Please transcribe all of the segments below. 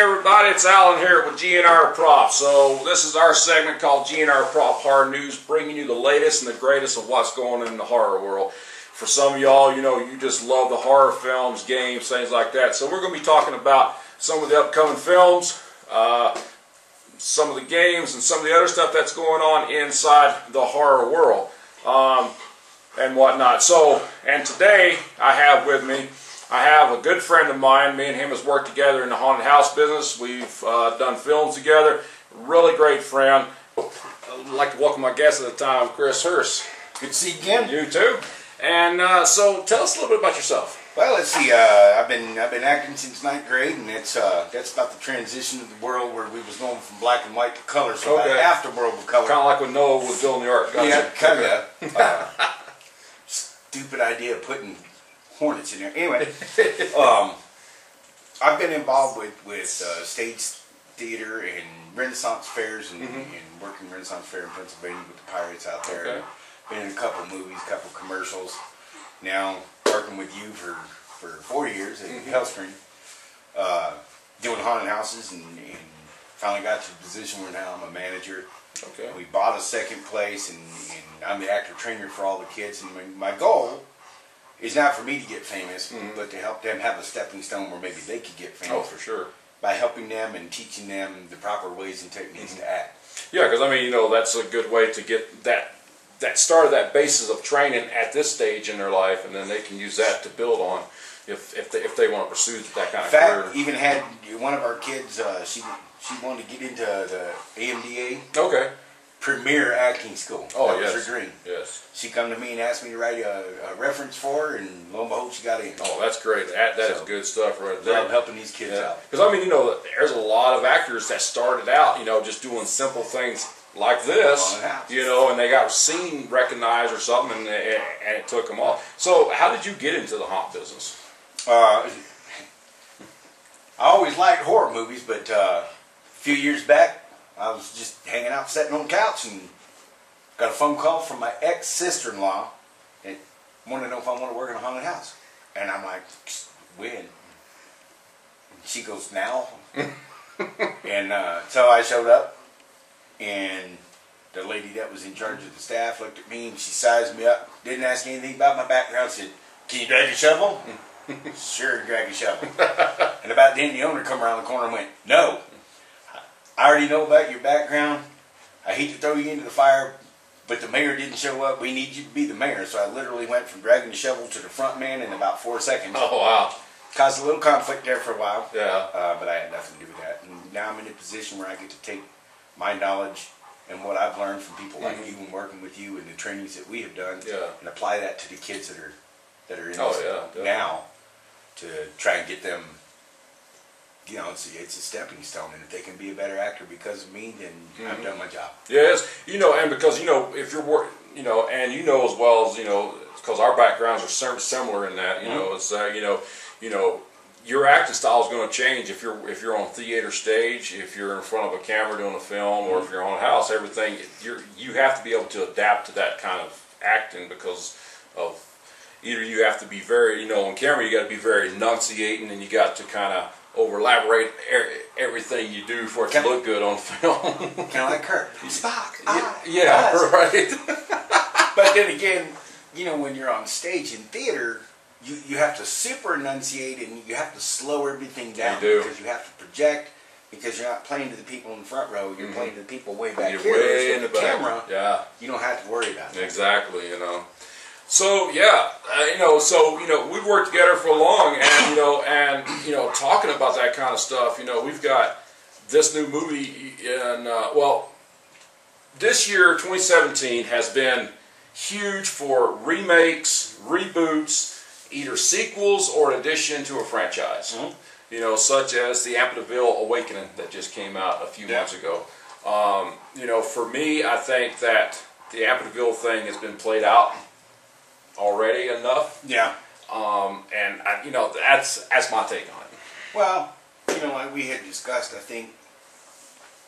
everybody, it's Alan here with GNR Prop. So this is our segment called GNR Prop Horror News, bringing you the latest and the greatest of what's going on in the horror world. For some of y'all, you know, you just love the horror films, games, things like that. So we're going to be talking about some of the upcoming films, some of the games, and some of the other stuff that's going on inside the horror world, and whatnot. So, and today I have with me, I have a good friend of mine. Me and him has worked together in the haunted house business. We've done films together. Really great friend. I'd like to welcome my guest at the time, Chris Hurst. Good to see you again. You too. And so, tell us a little bit about yourself. Well, let's see. I've been acting since 9th grade, and that's about the transition of the world where we was going from black and white to color. So about half the world was color. Kind of like when Noah was building the ark. Gotcha. Yeah, kind of. Stupid idea of putting hornets in there. Anyway, I've been involved with stage theater and Renaissance fairs and working Renaissance Fair in Pennsylvania with the Pirates out there. Okay. Been in a couple movies, a couple commercials. Now working with you for 4 years at Hellspring, doing haunted houses, and finally got to the position where now I'm a manager. Okay. We bought a second place, and I'm the actor trainer for all the kids. And my goal is not for me to get famous, but to help them have a stepping stone where maybe they could get famous. Oh, for sure. By helping them and teaching them the proper ways and techniques to act. Yeah, because I mean, you know, that's a good way to get that start of that basis of training at this stage in their life, and then they can use that to build on if they want to pursue that kind of career. In fact, even had one of our kids, she wanted to get into the AMDA. Okay. Premier acting school. Oh, that yes. was her dream. Yes. She come to me and asked me to write a reference for her, and lo and behold, she got in. Oh, that's great. That is good stuff right there. Love helping these kids out. Because, I mean, you know, there's a lot of actors that started out, you know, just doing simple things like this, you know, and they got seen, recognized or something, and it took them off. So, how did you get into the haunt business? I always liked horror movies, but a few years back, I was just hanging out, sitting on the couch, and got a phone call from my ex-sister-in-law that wanted to know if I want to work in a haunted house. And I'm like, when? And she goes, now? And so I showed up, and the lady that was in charge of the staff looked at me, and she sized me up, didn't ask anything about my background, said, can you drag a shovel? Sure, drag a shovel. And about then, the owner come around the corner and went, no. I already know about your background. I hate to throw you into the fire, but the mayor didn't show up. We need you to be the mayor. So I literally went from dragging the shovel to the front man in about 4 seconds. Oh, wow. Caused a little conflict there for a while. Yeah. But I had nothing to do with that. And now I'm in a position where I get to take my knowledge and what I've learned from people like you and working with you and the trainings that we have done and apply that to the kids that are in this now to try and get them. You know, it's a stepping stone, and if they can be a better actor because of me, then I've done my job. Yes, you know, and because, you know, if you're you know, and you know as well as, you know, because our backgrounds are similar in that, you know, it's you know, your acting style is going to change if you're on theater stage, if you're in front of a camera doing a film, or if you're on a house. Everything you have to be able to adapt to that kind of acting because of either you have to be very, you know, on camera you got to be very enunciating, and you got to kind of over-elaborate everything you do for it to look good on film. Kind of like Kirk. Spock. Yeah, right. But then again, you know, when you're on stage in theater, you have to super enunciate, and you have to slow everything down. You do. Because you have to project, because you're not playing to the people in the front row, you're playing to the people way back you're here. Way so in the camera, yeah. You don't have to worry about it. Exactly, you know. So yeah, you know, we've worked together for long, and you know, talking about that kind of stuff. You know, we've got this new movie, and well, this year 2017 has been huge for remakes, reboots, either sequels or addition to a franchise. You know, such as the Amityville Awakening that just came out a few months ago. You know, for me, I think that the Amityville thing has been played out already enough. Yeah. And you know, that's my take on it. Well, you know, like we had discussed, I think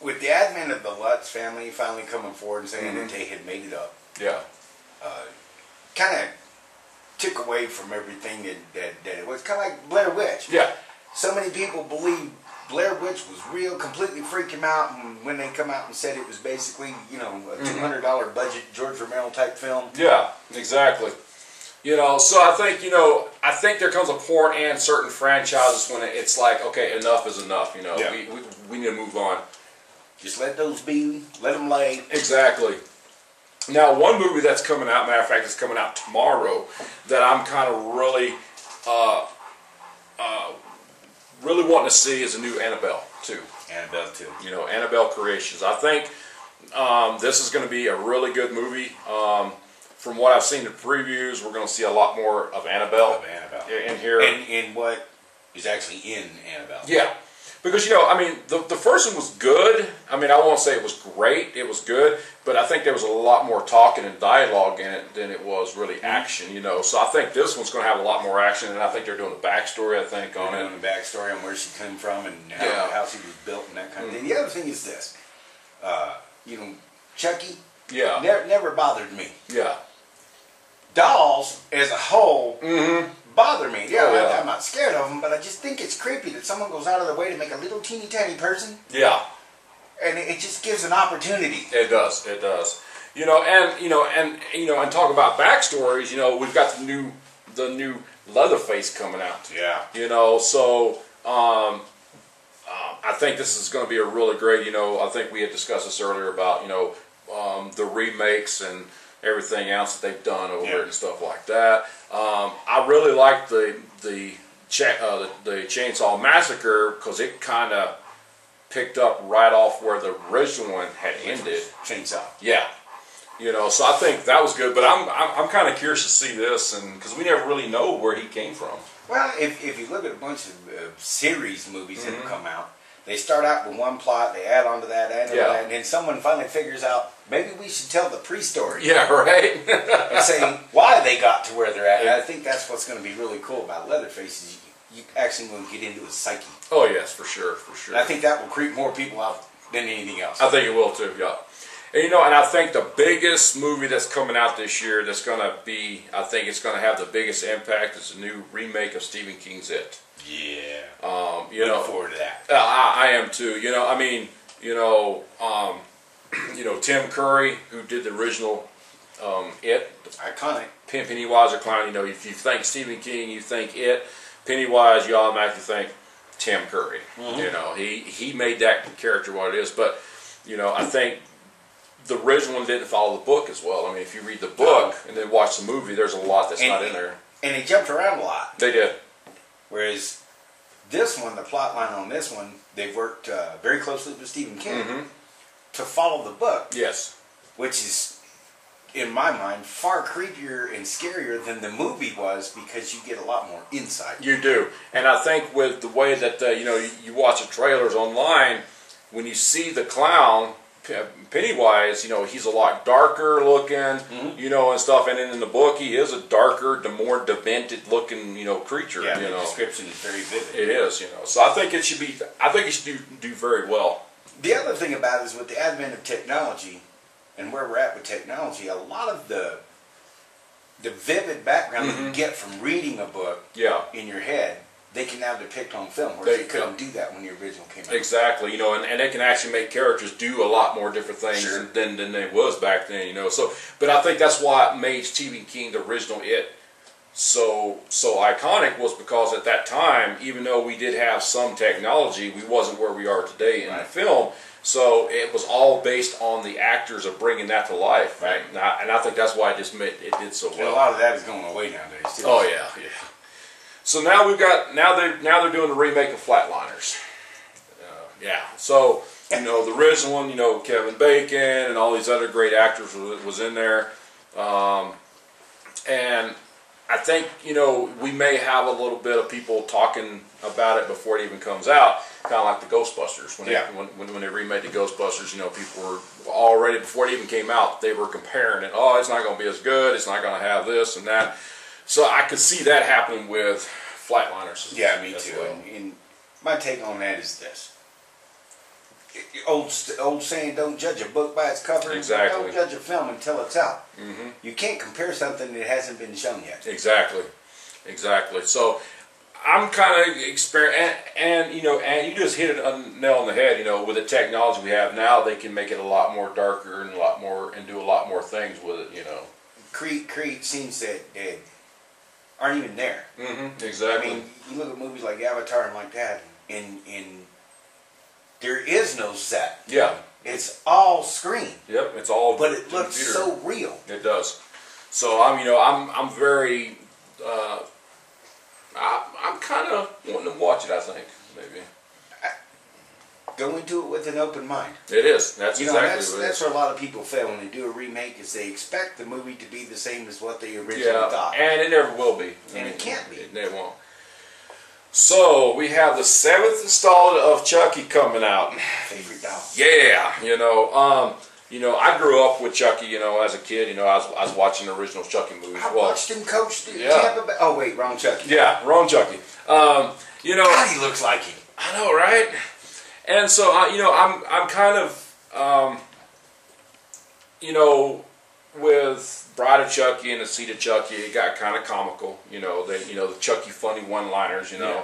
with the advent of the Lutz family finally coming forward and saying that they had made it up. Yeah. Kind of took away from everything that it was. Kind of like Blair Witch. Yeah. So many people believe Blair Witch was real, completely freaked him out, and when they come out and said it was basically, you know, a $200 budget George Romero type film. Yeah, exactly. You know, so I think, you know, I think there comes a point in certain franchises when it's like, okay, enough is enough. You know, Yeah. we need to move on. Just let those be, let them lay. Exactly. Now, one movie that's coming out, matter of fact, it's coming out tomorrow, that I'm kind of really, really wanting to see is a new Annabelle 2. Annabelle 2. You know, Annabelle Creations. I think this is going to be a really good movie. From what I've seen in the previews, we're going to see a lot more of Annabelle, in here. And what is actually in Annabelle. Yeah. Because, you know, I mean, the first one was good. I mean, I won't say it was great. It was good. But I think there was a lot more talking and dialogue in it than it was really action, you know. So I think this one's going to have a lot more action. And I think they're doing a backstory, I think, on it. Doing the backstory on where she came from and how she was built and that kind of thing. The other thing is this. You know, Chucky never bothered me. Yeah. Dolls, as a whole, bother me. Yeah, I'm not scared of them, but I just think it's creepy that someone goes out of their way to make a little teeny tiny person. Yeah. And it just gives an opportunity. It does. It does. You know, and talk about backstories. You know, we've got the new Leatherface coming out. Yeah. You know, so I think this is going to be a really great. You know, I think we had discussed this earlier about the remakes and everything else that they've done over it and stuff like that. I really like the Chainsaw Massacre because it kind of picked up right off where the original one had ended. Chainsaw. Yeah. You know, so I think that was good, but I'm kind of curious to see this, and because we never really know where he came from. Well, if you look at a bunch of series movies that have come out, they start out with one plot, they add on to that, and then someone finally figures out, maybe we should tell the pre-story. Yeah, right? And say why they got to where they're at. And I think that's what's going to be really cool about Leatherface is you actually going to get into his psyche. Oh, yes, for sure, for sure. And I think that will creep more people out than anything else. I think it will, too, yeah. And, you know, and I think the biggest movie that's coming out this year that's going to be, I think it's going to have the biggest impact is the new remake of Stephen King's It. Yeah. Looking forward to that. I am too. You know, I mean, Tim Curry, who did the original It. Iconic. Pennywise or Clown. You know, if you think Stephen King, you think It. Pennywise, you automatically think Tim Curry. You know, he made that character what it is. But, you know, I think the original one didn't follow the book as well. I mean, if you read the book and then watch the movie, there's a lot that's not in there. And it jumped around a lot. They did. Whereas this one, the plot line on this one, they've worked very closely with Stephen King to follow the book. Yes. Which is, in my mind, far creepier and scarier than the movie was because you get a lot more insight. You do. And I think with the way that, you watch the trailers online, when you see the clown, Pennywise, he's a lot darker looking, and stuff. And then in the book, he is a darker, the more demented looking, creature. Yeah, the description is very vivid. It is, So I think it should do very well. The other thing about it is with the advent of technology and where we're at with technology, a lot of the vivid background that you get from reading a book in your head, they can now depict on film, whereas they couldn't do that when the original came out. Exactly, and they can actually make characters do a lot more different things than they was back then, So, but I think that's why it made Stephen King, the original It, so iconic, was because at that time, even though we did have some technology, we wasn't where we are today in the film. So it was all based on the actors of bringing that to life, right? And I think that's why it did so well. And a lot of that is going away nowadays too. Oh yeah. So now they're doing the remake of Flatliners. So the original one, Kevin Bacon and all these other great actors was in there, and I think we may have a little bit of people talking about it before it even comes out, kind of like the Ghostbusters. When they remade the Ghostbusters, people were already, before it even came out, they were comparing it. Oh, it's not going to be as good. It's not going to have this and that. So I could see that happening with Flatliners. Yeah, me too. Well. And my take on that is this. Old saying, don't judge a book by its cover. Exactly. Don't judge a film until it's out. You can't compare something that hasn't been shown yet. Exactly. So I'm kind of and you know, and you just hit it on nail on the head. You know, with the technology we have now, they can make it a lot more darker and a lot more and do a lot more things with it. You know, create scenes that aren't even there. Exactly. I mean, you look at movies like Avatar and like that, and there is no set. Yeah. It's all screen. Yep. It's all. But it looks so real. It does. So I'm very. I'm kind of wanting to watch it. I think maybe. Go into it with an open mind. It is. That's you know, exactly what it that's is. where a lot of people fail when they do a remake, is they expect the movie to be the same as what they originally thought. And it never will be. And it can't be. It won't. So we have the 7th installment of Chucky coming out. Favorite doll. Yeah, I grew up with Chucky. You know, as a kid, I was watching the original Chucky movies. I watched him coach the Yeah. Tampa Bay. Oh wait, wrong Chucky. Yeah, wrong Chucky. God, he looks like him. I know, right? And so, I'm kind of, with Bride of Chucky and The Seed of Chucky, it got kind of comical. The Chucky funny one-liners. Yeah.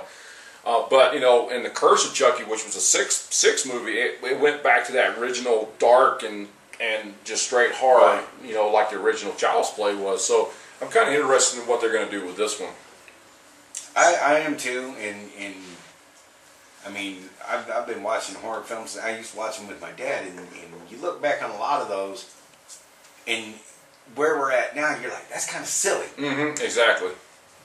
But in The Curse of Chucky, which was a six movie, it went back to that original dark and just straight horror. Right. Like the original Child's Play was. So I'm kind of interested in what they're going to do with this one. I am too, and I mean, I've been watching horror films. I used to watch them with my dad, and you look back on a lot of those, and where we're at now, you're like, that's kind of silly. Exactly.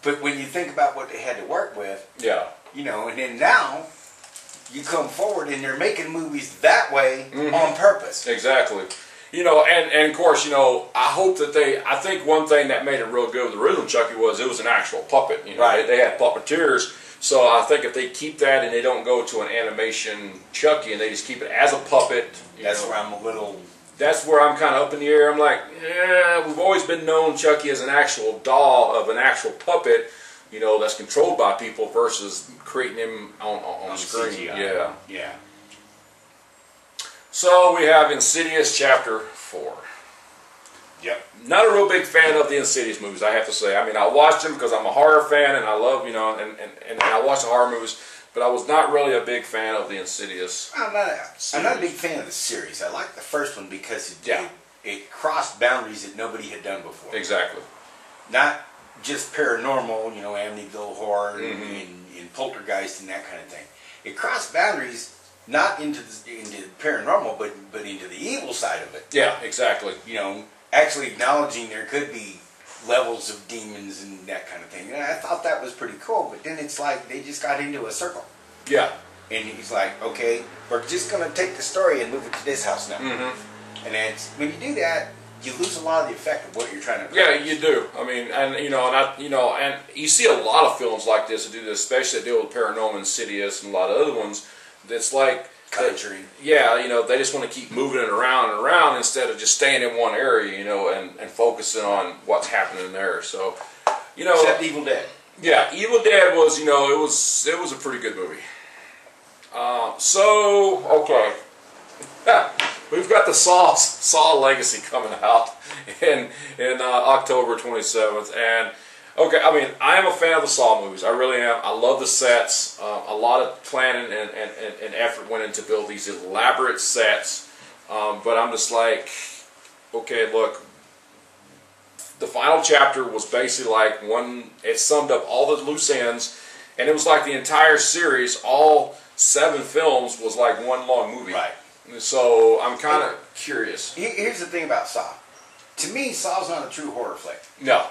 But when you think about what they had to work with, yeah, and then now you come forward and they're making movies that way on purpose. Exactly. And of course, I hope that I think one thing that made it real good with the original Chucky was it was an actual puppet. Right. They had puppeteers. So I think if they keep that and they don't go to an animation Chucky and they just keep it as a puppet, that's where I'm a little. That's where I'm kind of up in the air. I'm like, we've always been known Chucky as an actual doll of an actual puppet, that's controlled by people versus creating him on screen. CGI. Yeah. So we have Insidious Chapter 4. Yep. Not a real big fan of the Insidious movies, I have to say. I mean, I watched them because I'm a horror fan and I love, and I watch the horror movies, but I was not really a big fan of the Insidious. I'm not a big fan of the series. I like the first one because it crossed boundaries that nobody had done before. Exactly. Not just paranormal, Amityville horror and poltergeist and that kind of thing. It crossed boundaries not into paranormal, but into the evil side of it. Yeah, exactly. Actually acknowledging there could be levels of demons and that kind of thing. And I thought that was pretty cool, but then it's like they just got into a circle. Yeah. And he's like, okay, we're just going to take the story and move it to this house now. And it's, when you do that, you lose a lot of the effect of what you're trying to produce. Yeah, you do. I mean, and and you see a lot of films like this that do this, especially that deal with paranormal, Insidious, and a lot of other ones. That's like Conjuring. They just want to keep moving it around and around instead of just staying in one area, and focusing on what's happening there. So, except Evil Dead. Yeah, Evil Dead was, it was a pretty good movie. Okay. We've got the Saw Legacy coming out in October 27th, and okay, I mean, I am a fan of the Saw movies. I really am. I love the sets. A lot of planning and effort went into build these elaborate sets, but I'm just like, okay, look. The final chapter was basically like it summed up all the loose ends, and it was like the entire series, all 7 films, was like one long movie. Right. So I'm kind of curious. Here's the thing about Saw. To me, Saw's not a true horror flick. No.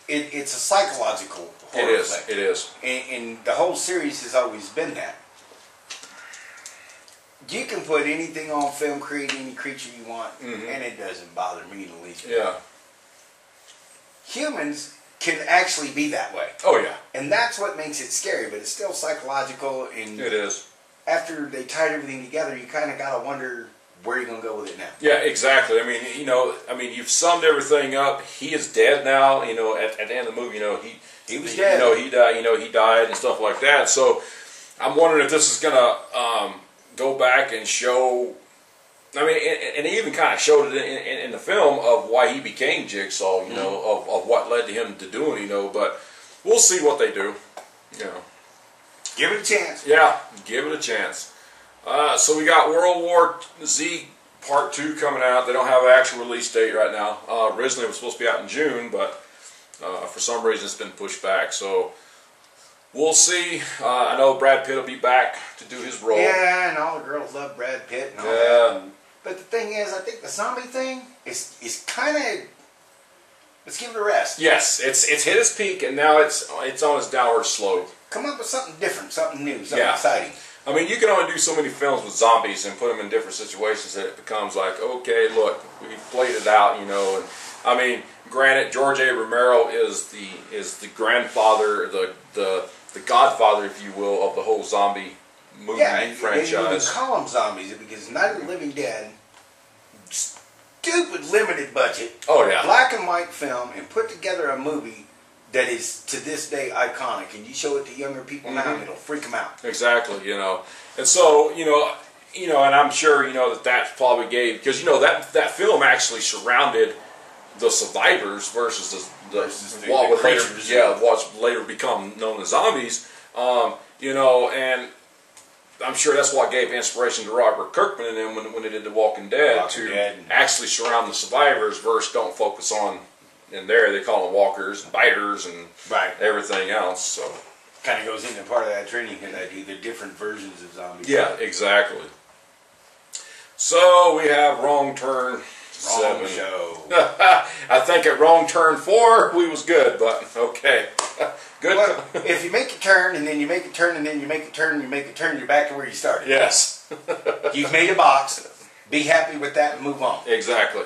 It's a psychological horror flick. It is. And the whole series has always been that. You can put anything on film, create any creature you want, and it doesn't bother me in the least. Yeah. Humans can actually be that way. Oh, yeah. And that's what makes it scary, but it's still psychological. And it is. After they tied everything together, you kind of got to wonder where you're going to go with it now. Yeah, exactly. I mean, you've summed everything up. He is dead now. At the end of the movie, he was dead. He died. He died and stuff like that. So I'm wondering if this is going to go back and show. I mean, and he even kind of showed it in the film of why he became Jigsaw. Of what led to him to doing. But we'll see what they do. Give it a chance. Yeah, give it a chance. So we got World War Z Part 2 coming out. They don't have an actual release date right now. Originally it was supposed to be out in June, but for some reason it's been pushed back. So we'll see. I know Brad Pitt will be back to do his role. Yeah, and all the girls love Brad Pitt and all Yeah. that. But the thing is, I think the zombie thing is kind of, let's give it a rest. Yes, it's hit its peak and now it's on its downward slope. Come up with something different, something new, something Yeah. exciting. I mean, you can only do so many films with zombies and put them in different situations that it becomes like, okay, look, we played it out, you know. And I mean, granted, George A. Romero is the grandfather, the godfather, if you will, of the whole zombie movie franchise. And you call them zombies because Night of the Living Dead, stupid limited budget, Oh yeah, black and white film, and put together a movie that is to this day iconic. And you show it to younger people now, and it'll freak them out. exactly, you know. And so, you know, and I'm sure you know that probably gave, because you know that film actually surrounded the survivors versus what would later, creatures. what's later become known as zombies. You know, and I'm sure that's what gave inspiration to Robert Kirkman and them when they did The Walking Dead actually surround the survivors versus don't focus on. In there, they call them walkers and biters and everything else. So Kind of goes into part of that training that I do, the different versions of zombies. yeah, exactly. So we have Wrong Turn Wrong 7. show. I think at Wrong Turn 4 we was good, but okay. Good. Well, if you make a turn and then you make a turn and then you make a turn and you make a turn, you're back to where you started. Yes. You've made a box. Be happy with that and move on. Exactly.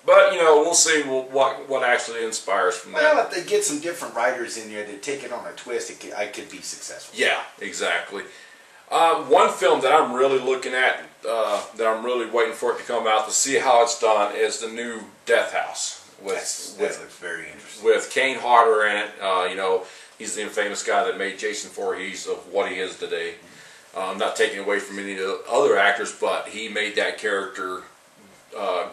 But you know, we'll see what actually inspires from that. Well, if they get some different writers in there that take it on a twist, I could be successful. Yeah, exactly. One film that I'm really looking at, that I'm really waiting for it to come out to see how it's done, is the new Death House. That looks very interesting. With Kane Hodder in it. You know, he's the infamous guy that made Jason Voorhees of what he is today. Not taking away from any of the other actors, but he made that character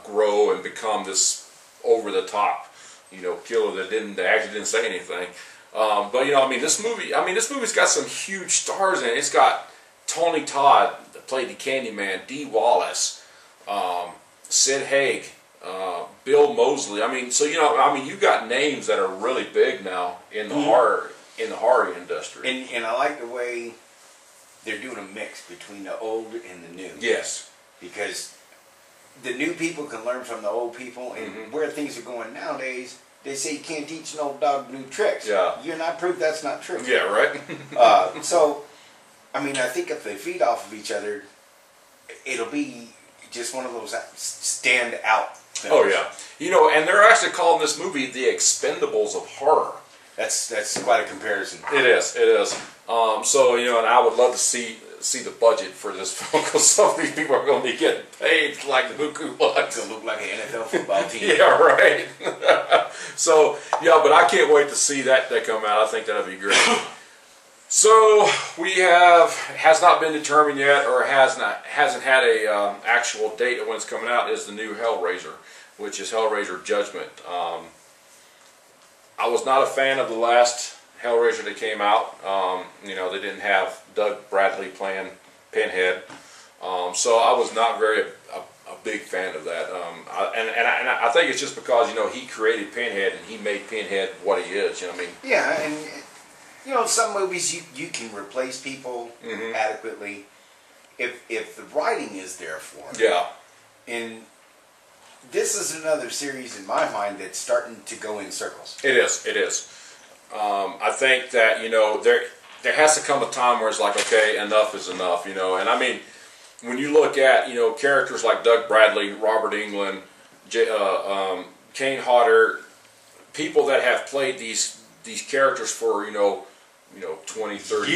grow and become this over-the-top, you know, killer that actually didn't say anything. But you know, I mean, this movie's got some huge stars in it. It's got Tony Todd that played the Candyman, Dee Wallace, Sid Haig, Bill Moseley. I mean, so you know, I mean, you got names that are really big now in the horror industry. And I like the way they're doing a mix between the old and the new. Yes. Because the new people can learn from the old people, and where things are going nowadays, they say you can't teach an old dog new tricks. Yeah. You're not proof that's not true. Yeah, right. So, I mean, I think if they feed off of each other, it'll be just one of those stand out films. Oh yeah. You know, and they're actually calling this movie The Expendables of horror. That's quite a comparison. It is. So you know, and I would love to see the budget for this film, because some of these people are going to be getting paid like the buku bucks. It's gonna look like an NFL football team. Yeah, right. So yeah, but I can't wait to see that come out. I think that'll be great. So we has not been determined yet, or hasn't had a actual date of when it's coming out, is the new Hellraiser, which is Hellraiser Judgment. I was not a fan of the last Hellraiser that came out. You know, they didn't have Doug Bradley playing Pinhead, so I was not a big fan of that. And I think it's just because, you know, he created Pinhead and he made Pinhead what he is. You know what I mean? Yeah, and you know, some movies you can replace people adequately if the writing is there for them. Yeah. And this is another series in my mind that's starting to go in circles. It is. I think that, you know, there has to come a time where it's like, okay, enough is enough, you know. And I mean, when you look at, you know, characters like Doug Bradley, Robert Englund, Kane Hodder, people that have played these characters for, you know, 20, 30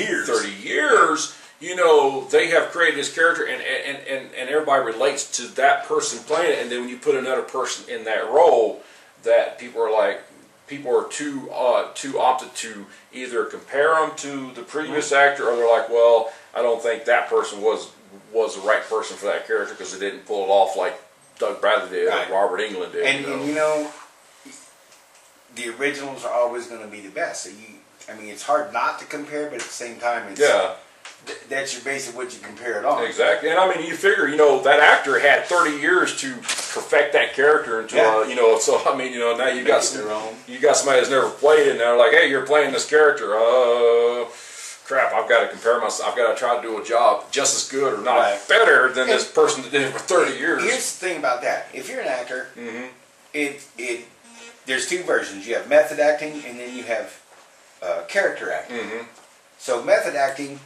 years, you know, they have created this character, and everybody relates to that person playing it. And then when you put another person in that role, that people are too opted to either compare them to the previous actor, or they're like, well, I don't think that person was the right person for that character because they didn't pull it off like Doug Bradley did, or Robert Englund did. And you know, the originals are always going to be the best. So I mean, it's hard not to compare, but at the same time, it's, Yeah. That's your base of what you compare it on. Exactly. And I mean, you figure, that actor had 30 years to perfect that character into, so I mean, now you got somebody that's never played it, and they're like, hey, you're playing this character. Crap, I've got to compare myself. I've got to try to do a job just as good or not better than this person that did it for 30 years. Here's the thing about that. If you're an actor, there's two versions. You have method acting, and then you have character acting. So method acting,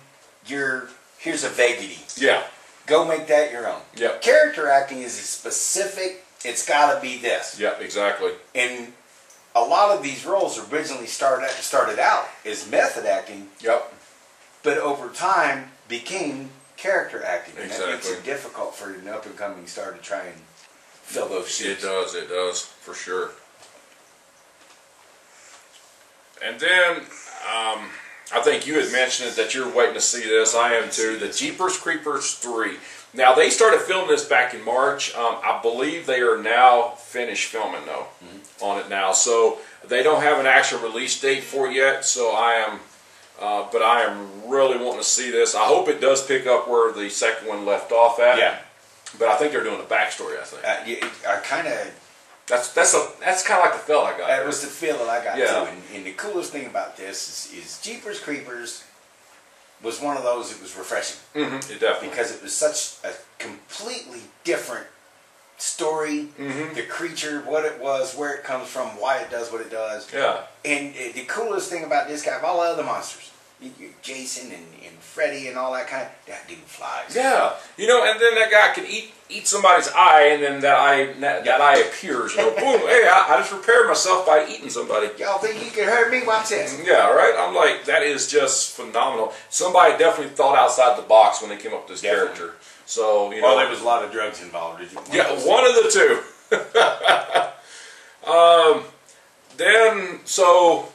here's a vaguity. Yeah. Go make that your own. Yeah. Character acting is a specific, it's got to be this. Yeah, exactly. And a lot of these roles originally started out as method acting. Yep. But over time became character acting. And Exactly. that makes it difficult for an up-and-coming star to try and fill those shoes. It does, for sure. And then, I think you had mentioned it, that you're waiting to see this. I am too. The Jeepers Creepers 3. Now, they started filming this back in March. I believe they are now finished filming, though, on it now. So, they don't have an actual release date for it yet. So, but I am really wanting to see this. I hope it does pick up where the second one left off at. Yeah. But I think they're doing a backstory, I think. I kind of... That's kind of like the feel I got. That was the feeling I got Yeah. too. And the coolest thing about this is Jeepers Creepers was one of those that was refreshing. It definitely. Because it was such a completely different story. The creature, what it was, where it comes from, why it does what it does. Yeah. And the coolest thing about this guy, of all the other monsters, Jason and Freddy and all that that dude flies. Yeah. And then that guy can eat somebody's eye, and then that eye appears. Boom. Hey, I just repaired myself by eating somebody. Y'all think you can hurt me? Watch this. Yeah, right? I'm like, that is just phenomenal. Somebody definitely thought outside the box when they came up with this character. So, Well, there was a lot of drugs involved. Did you? One of the two. Then, so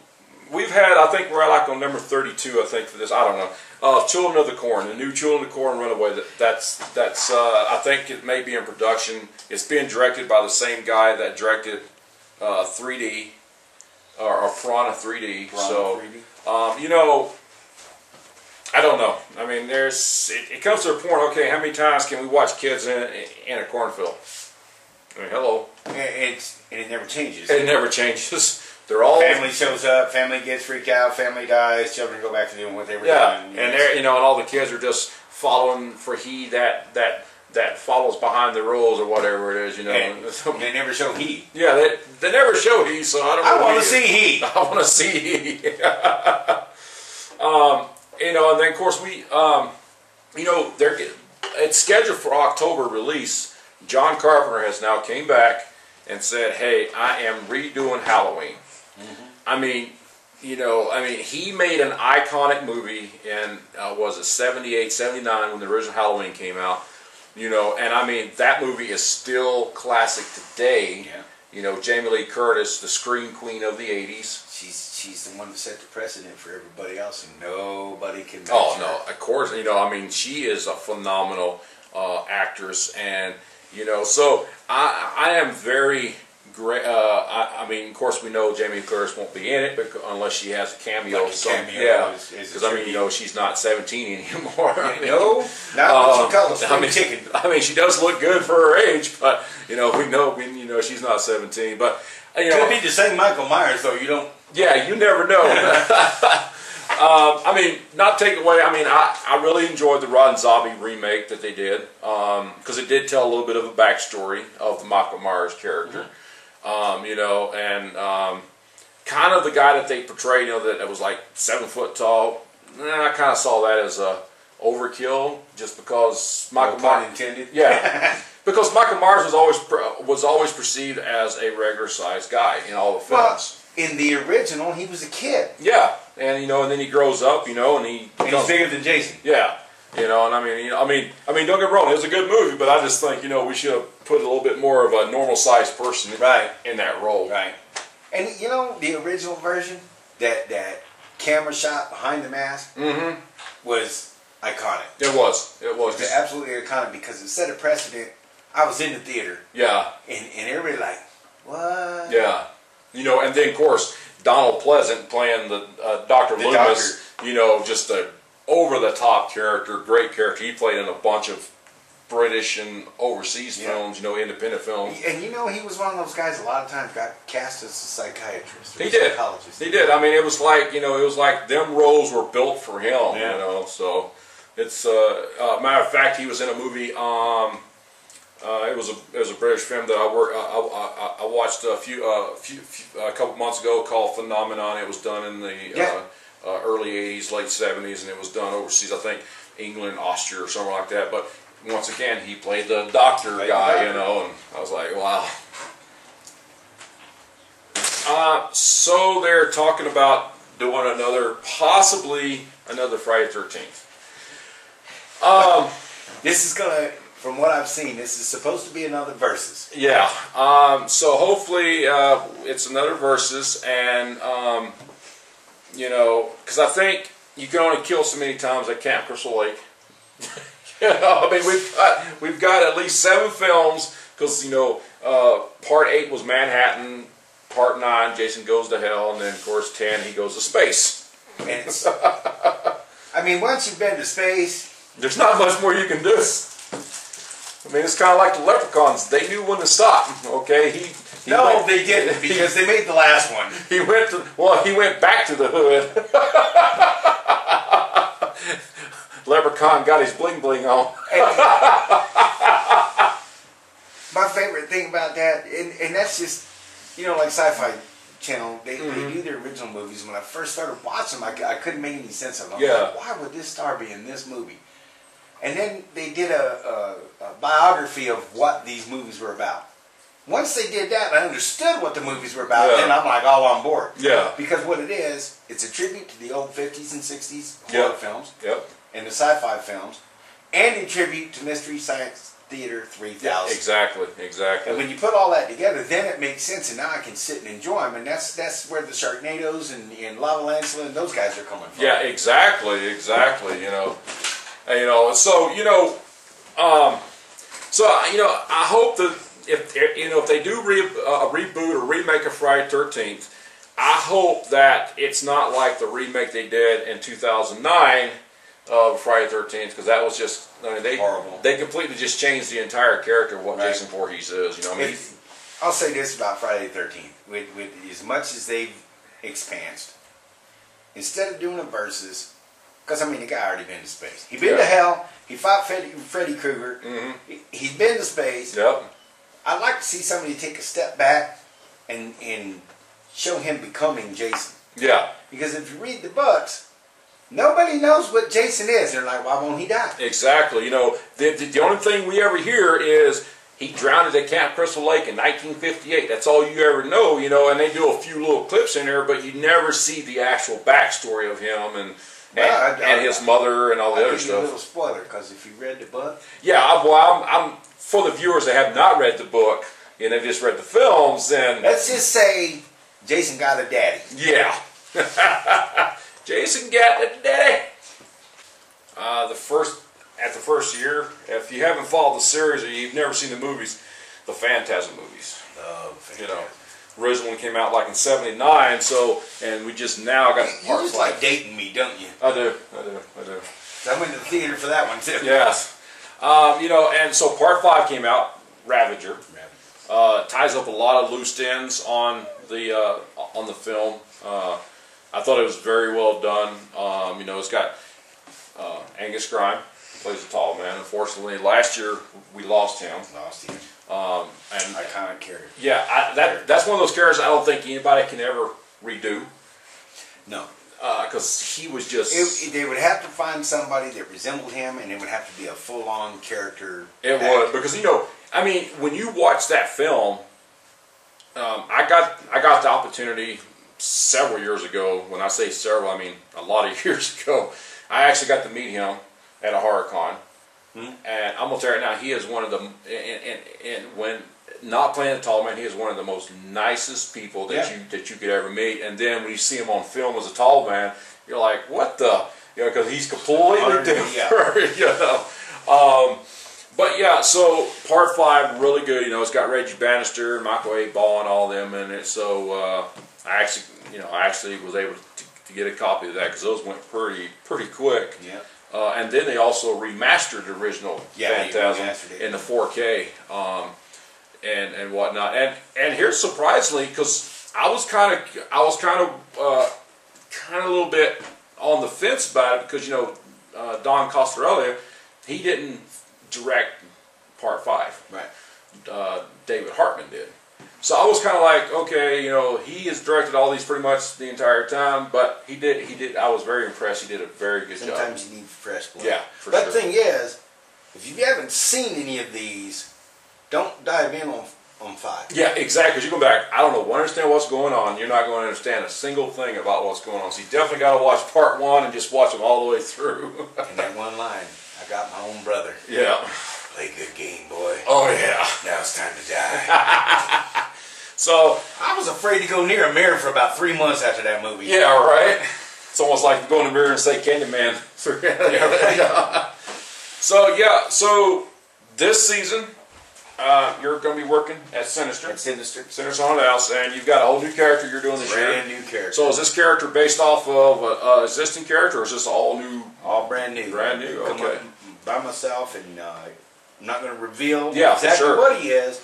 we've had, I think we're like on number 32, I think, for this. I don't know. Children of the Corn, the new Children of the Corn Runaway. That's I think it may be in production. It's being directed by the same guy that directed 3D or Piranha 3D. So, 3D. I don't know. I mean, it comes to a point. Okay, how many times can we watch kids in a cornfield? I mean, hello. It never changes. It never changes. They're all family shows up, family gets freaked out, family dies, children go back to doing what they were doing. And they're and all the kids are just following for that follows behind the rules or whatever it is, And they never show he. Yeah, they never show he, so I don't know. I want to see he. I want to see he. And then of course it's scheduled for October release. John Carpenter has now came back and said, "Hey, I am redoing Halloween." I mean, he made an iconic movie in, was it 78, 79 when the original Halloween came out. And I mean, that movie is still classic today. Yeah. Jamie Lee Curtis, the scream queen of the 80s. She's the one that set the precedent for everybody else, and nobody can match her. No, of course. I mean, she is a phenomenal actress, and so I am very great. I mean, of course, we know Jamie Lee Curtis won't be in it, unless she has a cameo. Like a cameo, because I mean, she's not 17 anymore. No, not what you call a spring chicken. I mean, she does look good for her age, but we know she's not 17. But could be the same Michael Myers, though. You don't. Yeah, you never know. I mean, not take away. I mean, I really enjoyed the Rob Zombie remake that they did, because it did tell a little bit of a backstory of the Michael Myers character. Kind of the guy that they portrayed, that was like 7 foot tall. I kind of saw that as a overkill, just because Michael Myers intended. Yeah, because Michael Myers was always perceived as a regular sized guy in all the films. Well, in the original, he was a kid. Yeah, and and then he grows up, and he's bigger than Jason. Yeah. And I mean, don't get me wrong, it was a good movie, but I just think, we should have put a little bit more of a normal-sized person in that role. Right. And, the original version, that camera shot behind the mask was iconic. It was. It was absolutely iconic because it set a precedent. I was in the theater. Yeah. And everybody like, what? Yeah. And then, of course, Donald Pleasant playing the Dr. Loomis. You know, just a over-the-top character, great character. He played in a bunch of British and overseas films, you know, independent films. And you know, he was one of those guys a lot of times got cast as a psychiatrist. Or He did. Psychologist. He did. I mean, it was like, you know, it was like them roles were built for him, Yeah. you know. So it's matter of fact, he was in a movie. It was a British film that I watched a couple months ago called Phenomenon. It was done in the early '80s, late '70s, and it was done overseas. I think England, Austria, or somewhere like that. But once again, he played the doctor guy, you know, and I was like, wow. So they're talking about doing possibly another Friday the 13th. This is gonna, from what I've seen, this is supposed to be another Versus. Yeah. So hopefully it's another Versus, and you know, because I think you can only kill so many times at Camp Crystal Lake. You know, I mean, we've got at least 7 films, because, you know, part 8 was Manhattan, part 9 Jason Goes to Hell, and then of course 10 he goes to space. And it's, I mean, once you've been to space, there's not much more you can do. I mean, it's kind of like the Leprechauns. They knew when to stop. Okay, they didn't, because they made the last one. He went back to the hood. Leprechaun got his bling bling on. My favorite thing about that, and that's just, you know, like Sci-Fi Channel, they do their original movies. When I first started watching them, I couldn't make any sense of them. I was like, why would this star be in this movie? And then they did a biography of what these movies were about. Once they did that, I understood what the movies were about, and I'm like all on board. Yeah. Because what it is, it's a tribute to the old 50s and 60s horror films. Yep. And the sci-fi films, and a tribute to Mystery Science Theater 3000. Yeah, exactly. And when you put all that together, then it makes sense, and now I can sit and enjoy them, and that's where the Sharknadoes and Lava Lancela and those guys are coming from. Yeah, exactly. You know, so you know, I hope that if they do a reboot or remake of Friday the 13th, I hope that it's not like the remake they did in 2009. Of Friday the 13th, because that was just, I mean, horrible. They completely just changed the entire character of what Jason Voorhees is. You know, I mean, I'll say this about Friday the 13th: with as much as they've expansed, instead of doing a Versus, because I mean the guy already been to space. He's been to hell. He fought Freddy Krueger. He's been to space. Yep. I'd like to see somebody take a step back and show him becoming Jason. Yeah. Because if you read the books, nobody knows what Jason is. They're like, why won't he die? Exactly. You know, the only thing we ever hear is he drowned at Camp Crystal Lake in 1958. That's all you ever know, you know, and they do a few little clips in there, but you never see the actual backstory of him and his mother and all the other stuff. I'll give you a little spoiler, because if you read the book... Yeah, I'm for the viewers that have not read the book and they've just read the films, then... Let's just say Jason got a daddy. Yeah. Jason got a daddy. At the first year, if you haven't followed the series or you've never seen the movies, the Phantasm movies. Oh, Phantasm. You know, original one came out like in '79, so, and we just now got part 5. You just like dating me, don't you? I do. I went to the theater for that one too. Yes. You know, and so part 5 came out, Ravager. Ties up a lot of loose ends on the film. I thought it was very well done. You know, it's got Angus Grime, plays a tall man. Unfortunately, last year we lost him. And iconic character. Yeah, that's one of those characters I don't think anybody can ever redo. No. Because he was just... They would have to find somebody that resembled him, and it would have to be a full-on character. It would, because, you know, I mean, when you watch that film, I got the opportunity several years ago. When I say several, I mean a lot of years ago. I actually got to meet him at a horror con. And I'm going to tell you right now, he is one of the... And when not playing a tall man, he is one of the most nicest people that you could ever meet. And then when you see him on film as a tall man, you're like, what the? You know, because he's completely different. You know. But yeah, so part 5 really good. You know, it's got Reggie Bannister, Michael A. Ball, and all them in it. So I actually I actually was able to get a copy of that because those went pretty quick. Yeah. And then they also remastered the original Phantasm in the 4K and whatnot. And here's surprisingly, because I was kind of a little bit on the fence about it because Don Coscarelli, he didn't direct Part 5. Right. David Hartman did. So I was kind of like, okay, he has directed all these pretty much the entire time, but he did. I was very impressed. He did a very good job. Sometimes you need fresh blood. Yeah, but the thing is, if you haven't seen any of these, don't dive in on 5. Yeah, exactly. Because you go back, I don't know, understand what's going on. You're not going to understand a single thing about what's going on. So you definitely got to watch Part 1 and just watch them all the way through. And that one line, I got my own brother. Yeah. Play good game, boy. Oh yeah. Now it's time to die. So I was afraid to go near a mirror for about 3 months after that movie. yeah, right. It's almost like going to the mirror and say Candyman. So this season you're going to be working at Sinister. At Sinister. Sinister Haunted House, and you've got a whole new character you're doing this year. Brand new character. So is this character based off of an existing character, or is this all new? All brand new. Brand new. Come Okay. up by myself, and I'm not going to reveal Yeah, exactly sure. what he is.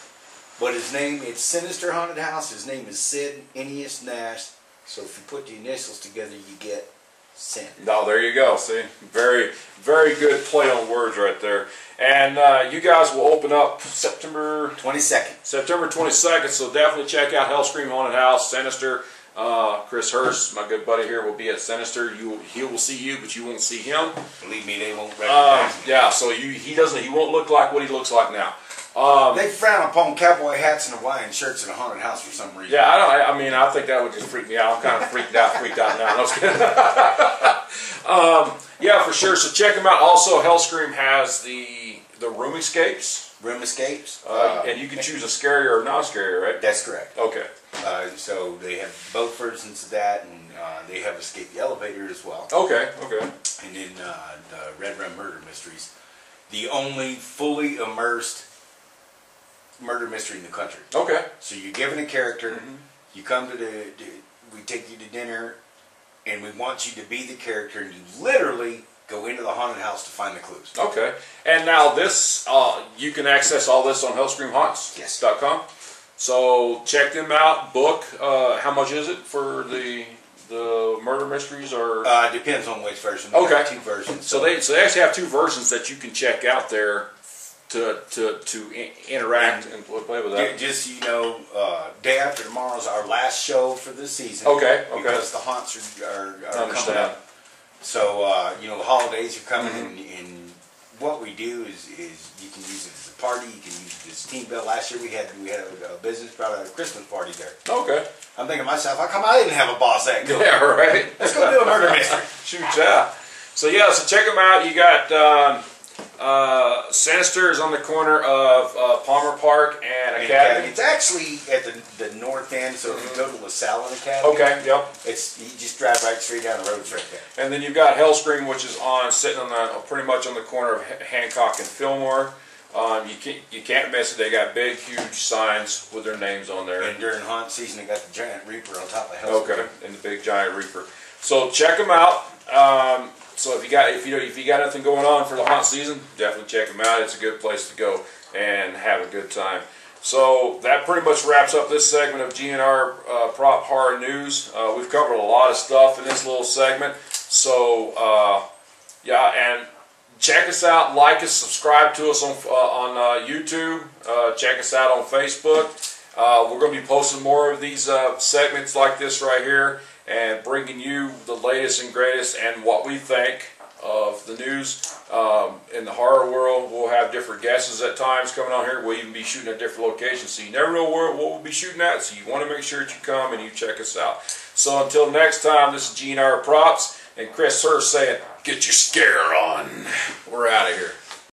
But his name, it's Sinister Haunted House. His name is Sid Ennius Nash. So if you put the initials together, you get Sin. Oh, there you go. See, very, very good play on words right there. And you guys will open up September 22nd. September 22nd. So definitely check out Hellscream Haunted House, Sinister. Chris Hurst, my good buddy here, will be at Sinister. He will see you, but you won't see him. Believe me, they won't recognize me. Yeah. So he won't look like what he looks like now. They frown upon cowboy hats and Hawaiian shirts in a haunted house for some reason. Yeah, I think that would just freak me out. I'm kind of freaked out now. No, yeah, for sure. So check them out. Also, Hellscream has the room escapes. Room escapes. And you can choose a scary or non-scary, right? That's correct. Okay. So they have both versions of that, and they have Escape the Elevator as well. Okay. And then the Red Rum Murder Mysteries, the only fully immersed murder mystery in the country. Okay. So you're given a character, you come to we take you to dinner, and we want you to be the character, and you literally go into the haunted house to find the clues. Okay. And now this, you can access all this on hellscreamhaunts.com. So check them out. Book. How much is it for the murder mysteries? Or depends on which version. Okay. We have 2 versions. So they actually have 2 versions that you can check out there to interact and play with that. Just day after tomorrow is our last show for this season. Okay. Because the haunts are coming up. So the holidays are coming, and what we do is you can use it as a party. You can use it as team build. Last year we had a business, brought a Christmas party there. Okay. I'm thinking to myself, how come I didn't have a boss that good? Yeah, right. Let's go do a murder mystery. Shoot, yeah. So check them out. You got Sinister is on the corner of Palmer Park and Academy. It's actually at the north end, so if you go to LaSalle Academy, okay, yep. You just drive right straight down the road, it's right there. And then you've got Hellscream, which is sitting on pretty much on the corner of Hancock and Fillmore. You can't miss it. They got big, huge signs with their names on there. And during haunt season, they got the giant reaper on top of Hellscream. Okay, and the big giant reaper. So check them out. So if you got anything going on for the haunt season, definitely check them out. It's a good place to go and have a good time. So that pretty much wraps up this segment of GNR Prop Horror News. We've covered a lot of stuff in this little segment. So and check us out, like us, subscribe to us on YouTube. Check us out on Facebook. We're going to be posting more of these segments like this right here, and bringing you the latest and greatest and what we think of the news in the horror world. We'll have different guests at times coming on here. We'll even be shooting at different locations, so you never know what we'll be shooting at, so you want to make sure that you come and you check us out. So until next time, this is GNR Props and Chris Hurst saying, get your scare on. We're out of here.